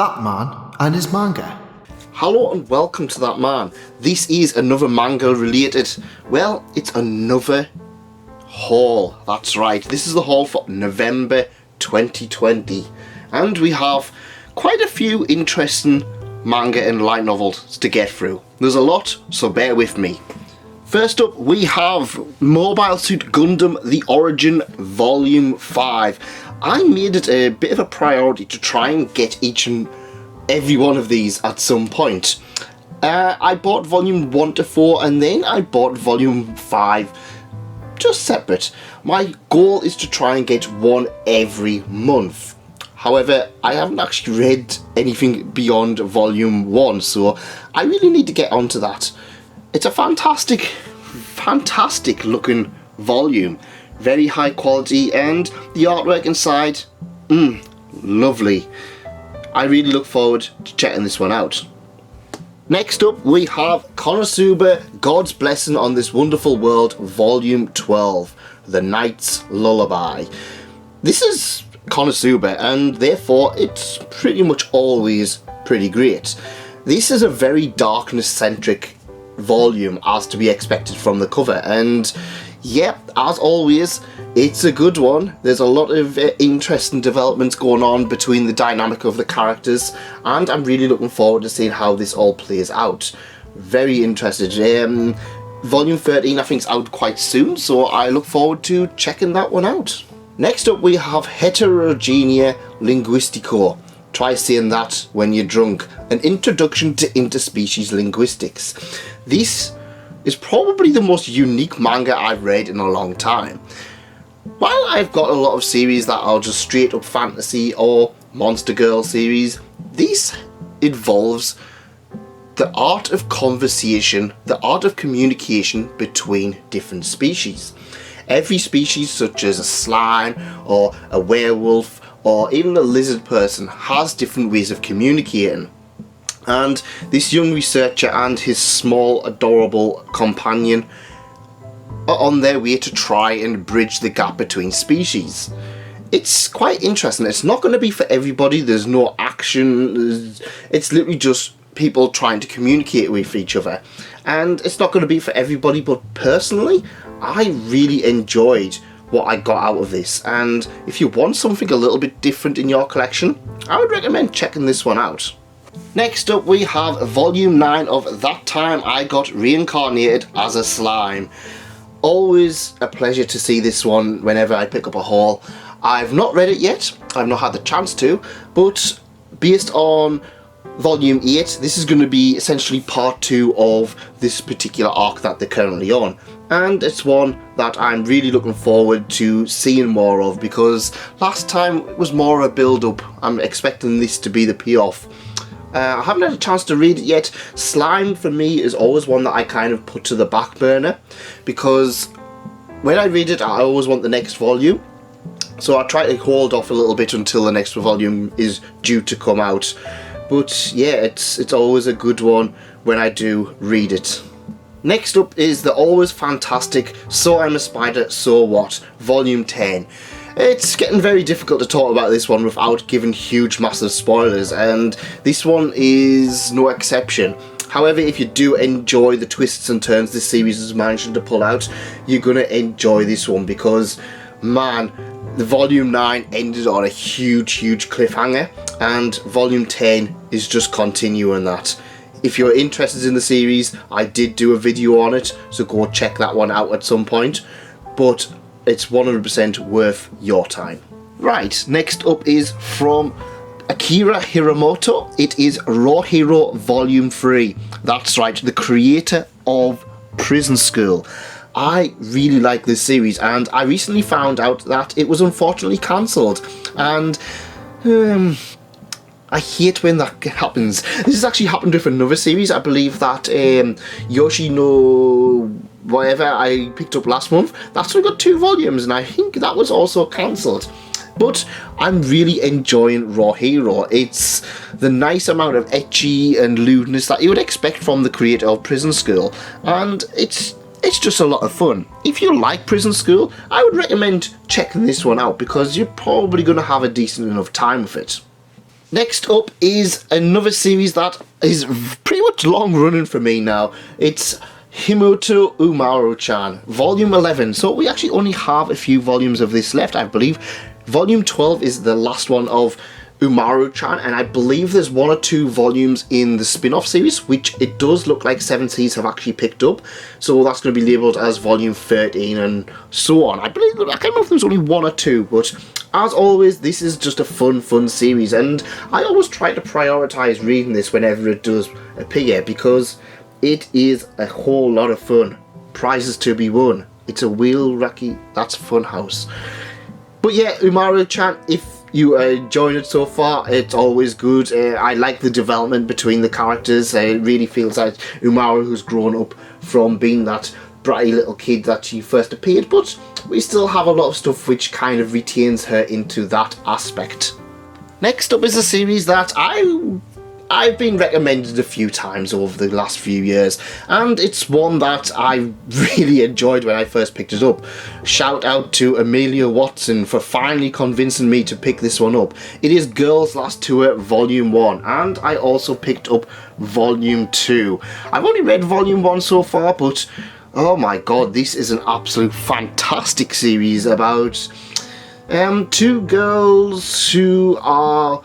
That Man and His Manga. Hello and welcome to That Man. This is another manga related, well, it's another haul. That's right, this is the haul for November 2020. And we have quite a few interesting manga and light novels to get through. There's a lot, so bear with me. First up, we have Mobile Suit Gundam The Origin Volume 5. I made it a bit of a priority to try and get each and every one of these at some point. I bought Volume 1 to 4 and then I bought Volume 5 just separate. My goal is to try and get one every month. However, I haven't actually read anything beyond Volume 1, so I really need to get onto that. It's a fantastic looking volume. Very high quality, and the artwork inside, lovely. I really look forward to checking this one out. Next up, we have Konosuba, God's Blessing on This Wonderful World, Volume 12, The Knight's Lullaby. This is Konosuba, and therefore it's pretty much always pretty great. This is a very darkness-centric volume, as to be expected from the cover, and yeah, as always, it's a good one. There's a lot of interesting developments going on between the dynamic of the characters, and I'm really looking forward to seeing how this all plays out. Very interested. Volume 13 I think is out quite soon, so I look forward to checking that one out. Next up we have Heterogenea Linguistico. Try saying that when you're drunk. An introduction to interspecies linguistics. This is probably the most unique manga I've read in a long time. While I've got a lot of series that are just straight up fantasy or Monster Girl series, this involves the art of conversation, the art of communication between different species. Every species, such as a slime or a werewolf or even a lizard person, has different ways of communicating. And this young researcher and his small adorable companion are on their way to try and bridge the gap between species. It's quite interesting. It's not going to be for everybody. There's no action. It's literally just people trying to communicate with each other. And it's not going to be for everybody, but personally, I really enjoyed what I got out of this. And if you want something a little bit different in your collection, I would recommend checking this one out. Next up we have Volume 9 of That Time I Got Reincarnated as a Slime. Always a pleasure to see this one whenever I pick up a haul. I've not read it yet, I've not had the chance to, but based on Volume 8, this is going to be essentially part 2 of this particular arc that they're currently on. And it's one that I'm really looking forward to seeing more of, because last time it was more a build-up. I'm expecting this to be the payoff. I haven't had a chance to read it yet. Slime for me is always one that I kind of put to the back burner, because when I read it I always want the next volume, so I try to hold off a little bit until the next volume is due to come out. But yeah, it's always a good one when I do read it. Next up is the always fantastic So I'm a Spider, So What, Volume 10. It's getting very difficult to talk about this one without giving huge massive spoilers, and this one is no exception. However, if you do enjoy the twists and turns this series has managed to pull out, you're going to enjoy this one, because man, the Volume 9 ended on a huge cliffhanger, and Volume 10 is just continuing that. If you're interested in the series, I did do a video on it, so go check that one out at some point, but it's 100% worth your time. Right, next up is from Akira Hiramoto. It is Raw Hero Volume 3. That's right, the creator of Prison School. I really like this series, and I recently found out that it was unfortunately cancelled, and I hate when that happens. This has actually happened with another series. I believe that Yoshino whatever I picked up last month, that's only got 2 volumes, and I think that was also cancelled. But I'm really enjoying Raw Hero. It's the nice amount of ecchi and lewdness that you would expect from the creator of Prison School, and it's just a lot of fun. If you like Prison School, I would recommend checking this one out, because you're probably going to have a decent enough time with it. Next up is another series that is pretty much long running for me now. It's Himoto Umaru-chan, Volume 11. So we actually only have a few volumes of this left, I believe. Volume 12 is the last one of Umaru-chan, and I believe there's 1 or 2 volumes in the spin-off series, which it does look like 7 Seas have actually picked up. So that's going to be labelled as Volume 13 and so on. I can't remember if there's only 1 or 2, but as always, this is just a fun series, and I always try to prioritise reading this whenever it does appear, because it is a whole lot of fun. Prizes to be won. It's a wheel racky, that's Funhouse. But yeah, Umaru-chan, if you are enjoying it so far, it's always good. I like the development between the characters. It really feels like Umaru, who's grown up from being that bratty little kid that she first appeared, but we still have a lot of stuff which kind of retains her into that aspect. Next up is a series that I've been recommended a few times over the last few years, and it's one that I really enjoyed when I first picked it up. Shout out to Amelia Watson for finally convincing me to pick this one up. It is Girls Last Tour Volume 1, and I also picked up Volume 2. I've only read Volume 1 so far, but oh my god, this is an absolute fantastic series about 2 girls who are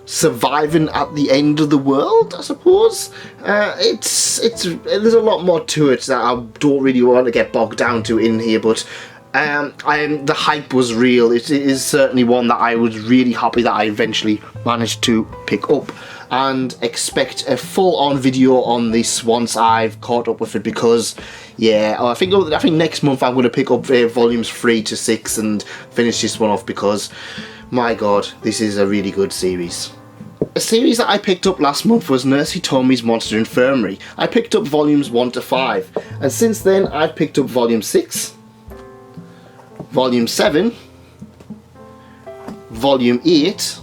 surviving at the end of the world, I suppose. There's a lot more to it that I don't really want to get bogged down to in here, but the hype was real. It is certainly one that I was really happy that I eventually managed to pick up, and expect a full-on video on this once I've caught up with it, because yeah, I think next month I'm going to pick up volumes 3 to 6 and finish this one off, because my god, this is a really good series. A series that I picked up last month was Nurse Hitomi's Monster Infirmary. I picked up volumes 1 to 5, and since then I've picked up volume 6, volume 7, volume 8,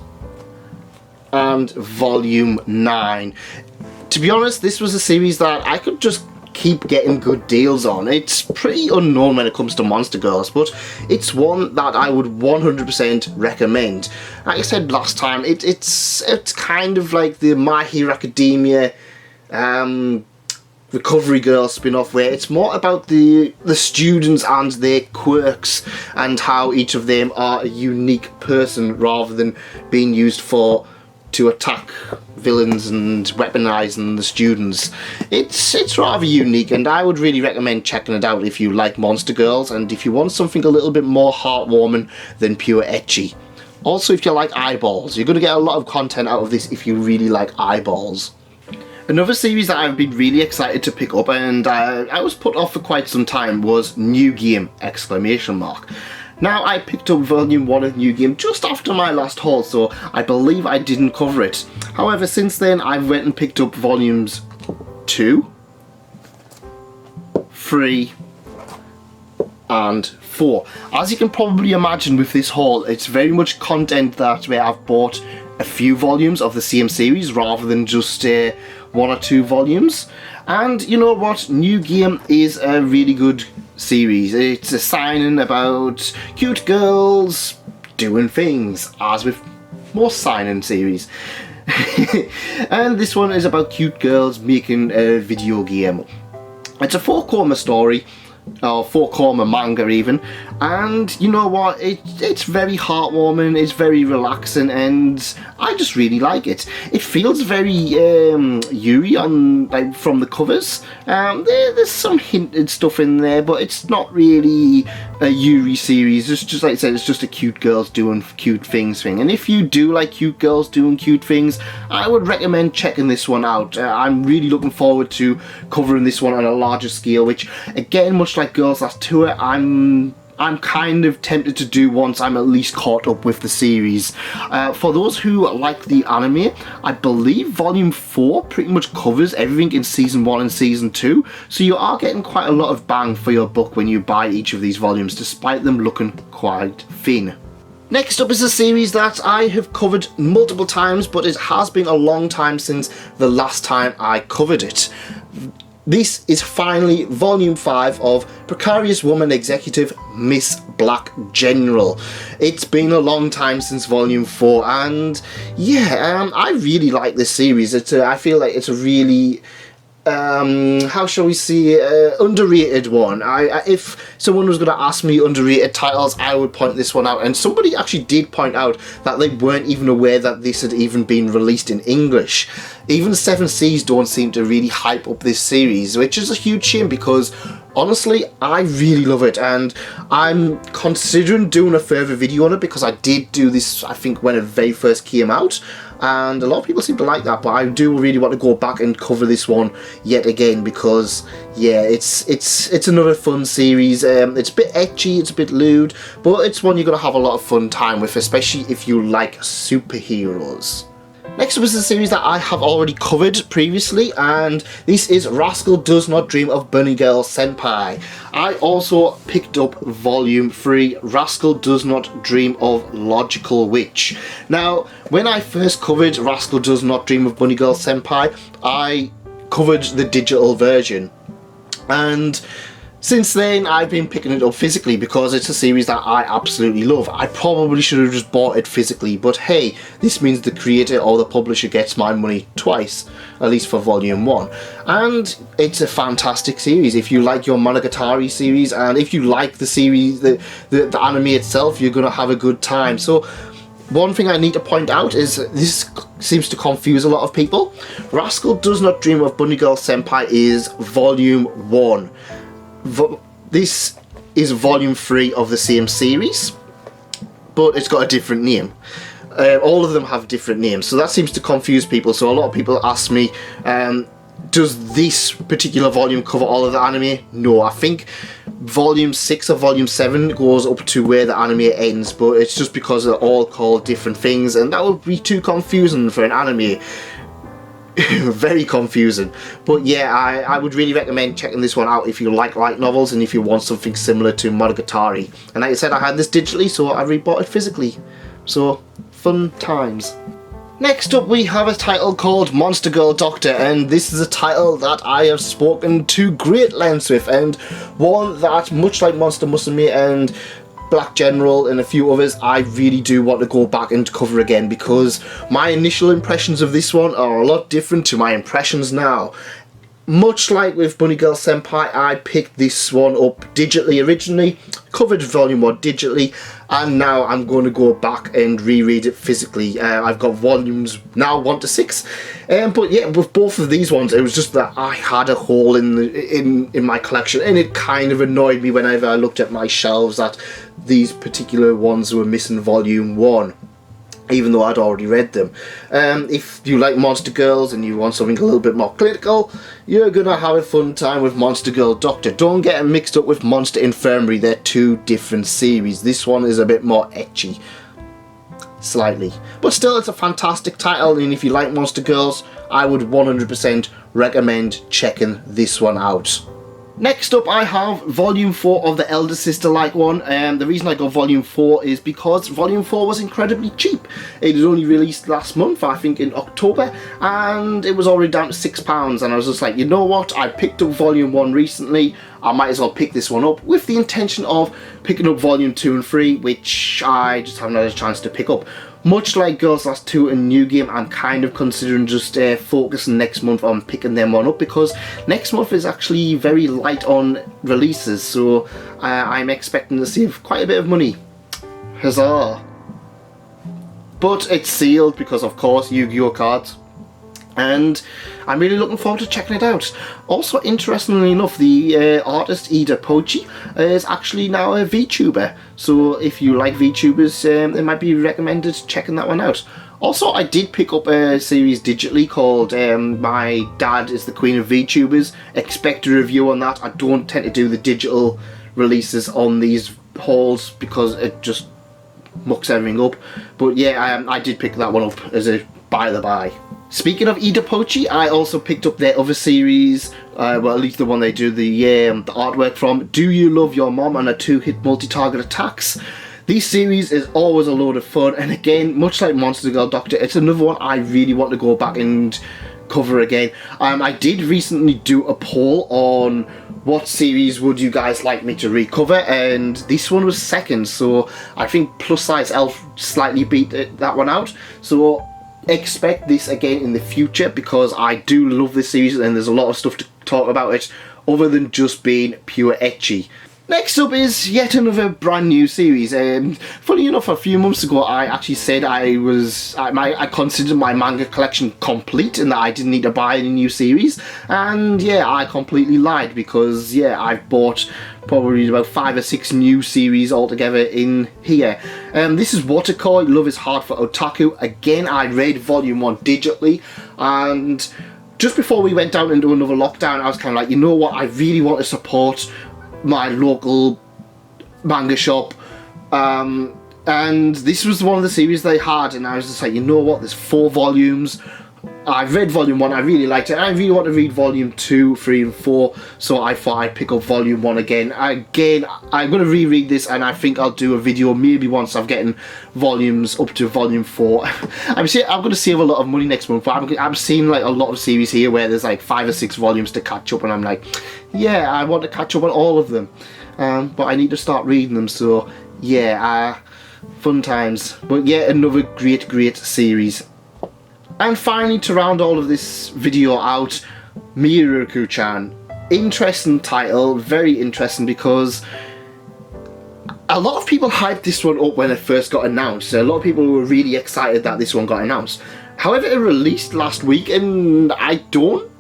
and volume 9. To be honest, this was a series that I could just keep getting good deals on. It's pretty unknown when it comes to Monster Girls, but it's one that I would 100% recommend. Like I said last time, it's kind of like the My Hero Academia Recovery Girl spin-off, where it's more about the students and their quirks and how each of them are a unique person rather than being used to attack villains and weaponizing the students. It's rather unique, and I would really recommend checking it out if you like Monster Girls and if you want something a little bit more heartwarming than pure ecchi. Also, if you like eyeballs, you're going to get a lot of content out of this if you really like eyeballs. Another series that I've been really excited to pick up, and I was put off for quite some time, was New Game! Now, I picked up volume 1 of New Game just after my last haul, so I believe I didn't cover it. However, since then I went and picked up volumes 2, 3, and 4. As you can probably imagine with this haul, it's very much content that where I've bought a few volumes of the same series rather than just 1 or 2 volumes. And you know what, New Game is a really good series. It's a signing about cute girls doing things, as with most signing series. And this one is about cute girls making a video game. It's a 4-comer story, or 4-comer manga even, and you know what, it's very heartwarming, it's very relaxing, and I just really like it. It feels very Yuri from the covers. There's some hinted stuff in there, but it's not really a Yuri series. It's just like I said, it's just a cute girls doing cute things thing. And if you do like cute girls doing cute things, I would recommend checking this one out. I'm really looking forward to covering this one on a larger scale, which again, much like Girls Last Tour, I'm kind of tempted to do once I'm at least caught up with the series. For those who like the anime, I believe volume 4 pretty much covers everything in season 1 and season 2, so you are getting quite a lot of bang for your buck when you buy each of these volumes, despite them looking quite thin. Next up is a series that I have covered multiple times, but it has been a long time since the last time I covered it. This is finally Volume 5 of Precarious Woman Executive Miss Black General. It's been a long time since Volume 4, and yeah, I really like this series. I feel like it's a really how shall we say, underrated one. If someone was going to ask me underrated titles, I would point this one out, and somebody actually did point out that they weren't even aware that this had even been released in English. Even 7 Seas don't seem to really hype up this series, which is a huge shame because honestly I really love it, and I'm considering doing a further video on it because I did do this, I think, when it very first came out, and a lot of people seem to like that, but I do really want to go back and cover this one yet again because yeah, it's another fun series. It's a bit ecchi, it's a bit lewd, but it's one you're going to have a lot of fun time with, especially if you like superheroes. Next up is a series that I have already covered previously, and this is Rascal Does Not Dream of Bunny Girl Senpai. I also picked up Volume 3, Rascal Does Not Dream of Logical Witch. Now, when I first covered Rascal Does Not Dream of Bunny Girl Senpai, I covered the digital version, and since then I've been picking it up physically because it's a series that I absolutely love. I probably should have just bought it physically, but hey, this means the creator or the publisher gets my money twice, at least for Volume 1. And it's a fantastic series. If you like your Monogatari series, and if you like the series, the anime itself, you're gonna have a good time. So one thing I need to point out is this seems to confuse a lot of people. Rascal Does Not Dream of Bunny Girl Senpai is Volume 1. This is Volume 3 of the same series, but it's got a different name. All of them have different names, so that seems to confuse people. So a lot of people ask me, does this particular volume cover all of the anime? No, I think Volume 6 or Volume 7 goes up to where the anime ends, but it's just because they're all called different things, and that would be too confusing for an anime. Very confusing. But yeah, I would really recommend checking this one out if you like light novels and if you want something similar to Monogatari. And like I said, I had this digitally, so I rebought it physically. So, fun times. Next up we have a title called Monster Girl Doctor, and this is a title that I have spoken to great lengths with, and one that, much like Monster Musume and Black General and a few others, I really do want to go back and cover again because my initial impressions of this one are a lot different to my impressions now. Much like with Bunny Girl Senpai, I picked this one up digitally originally, covered Volume 1 digitally, and now I'm going to go back and reread it physically. I've got volumes now 1 to 6, but yeah, with both of these ones, it was just that I had a hole in my collection, and it kind of annoyed me whenever I looked at my shelves that these particular ones were missing Volume 1. Even though I'd already read them. If you like Monster Girls and you want something a little bit more clinical, you're gonna have a fun time with Monster Girl Doctor. Don't get them mixed up with Monster Infirmary, they're two different series. This one is a bit more ecchi. Slightly. But still, it's a fantastic title, and if you like Monster Girls, I would 100% recommend checking this one out. Next up I have Volume 4 of the Elder Sister-like one. The reason I got Volume 4 is because Volume 4 was incredibly cheap. It was only released last month, I think in October, and it was already down to £6, and I was just like, you know what, I picked up Volume 1 recently, I might as well pick this one up, with the intention of picking up Volume 2 and 3, which I just haven't had a chance to pick up. Much like Girls Last 2 and New Game, I'm kind of considering just focusing next month on picking them one up, because next month is actually very light on releases, so I'm expecting to save quite a bit of money. Huzzah! But it's sealed because, of course, Yu-Gi-Oh cards, and I'm really looking forward to checking it out. Also, interestingly enough, the artist Ida Pochi is actually now a VTuber, so if you like VTubers, it might be recommended checking that one out. Also, I did pick up a series digitally called My Dad is the Queen of VTubers. Expect a review on that. I don't tend to do the digital releases on these hauls because it just mucks everything up, but yeah, I did pick that one up as a by the by. Speaking of Ida Pochi, I also picked up their other series, well, at least the one they do the artwork from, Do You Love Your Mom and Her 2-Hit Multi-Target Attacks. This series is always a load of fun, and again, much like Monster Girl Doctor, it's another one I really want to go back and cover again. I did recently do a poll on what series would you guys like me to recover, and this one was second, so I think Plus Size Elf slightly beat that one out. So expect this again in the future, because I do love this series and there's a lot of stuff to talk about it other than just being pure ecchi. Next up is yet another brand new series. Funny enough, a few months ago I actually said I considered my manga collection complete and that I didn't need to buy any new series, and yeah, I completely lied, because yeah, I've bought probably about 5 or 6 new series altogether in here. This is Waterkoi, Love is Hard for Otaku. Again, I read volume 1 digitally, and just before we went down into another lockdown, I was kind of like, you know what, I really want to support my local manga shop, and this was one of the series they had, and I was just like, you know what, there's 4 volumes. I've read volume 1, I really liked it, and I really want to read volume 2, 3 and 4, so I thought I'd pick up volume 1 again. I'm going to reread this, and I think I'll do a video maybe once I've getting volumes up to volume 4. I'm going to save a lot of money next month, but I'm seeing like a lot of series here where there's like 5 or 6 volumes to catch up, and I'm like, yeah, I want to catch up on all of them, but I need to start reading them, so yeah, fun times. But yeah, another great series. And finally, to round all of this video out, Miruku-chan. Interesting title, very interesting, because a lot of people hyped this one up when it first got announced. A lot of people were really excited that this one got announced. However, it released last week, and I don't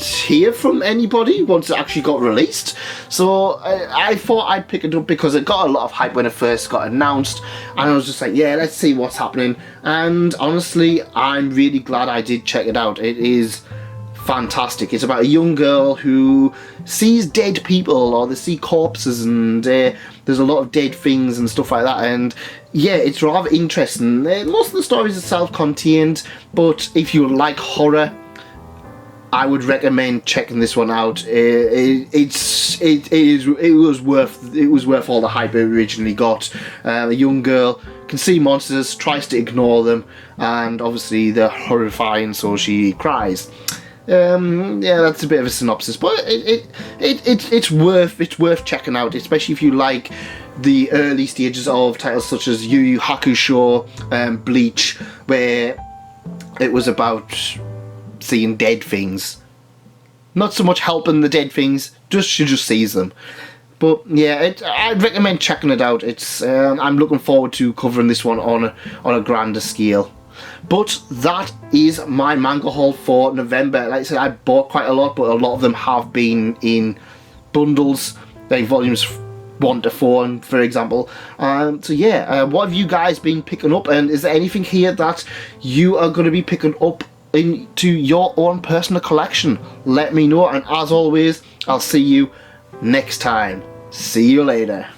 hear from anybody once it actually got released, so I thought I'd pick it up because it got a lot of hype when it first got announced, and I was just like, yeah, let's see what's happening. And honestly, I'm really glad I did check it out. It is fantastic. It's about a young girl who sees dead people, or they see corpses, and there's a lot of dead things and stuff like that, and yeah, it's rather interesting. Most of the stories are self-contained, but if you like horror, I would recommend checking this one out. It was worth all the hype it originally got. A young girl can see monsters, tries to ignore them, and obviously they're horrifying, so she cries. Yeah, that's a bit of a synopsis, but it's worth checking out, especially if you like the early stages of titles such as Yu Yu Hakusho, Bleach, where it was about seeing dead things. Not so much helping the dead things, she just sees them. But yeah, I'd recommend checking it out. I'm looking forward to covering this one on a grander scale. But that is my manga haul for November. Like I said, I bought quite a lot, but a lot of them have been in bundles, like volumes 1 to 4, for example. So yeah, what have you guys been picking up, and is there anything here that you are going to be picking up into your own personal collection? Let me know, and as always, I'll see you next time. See you later.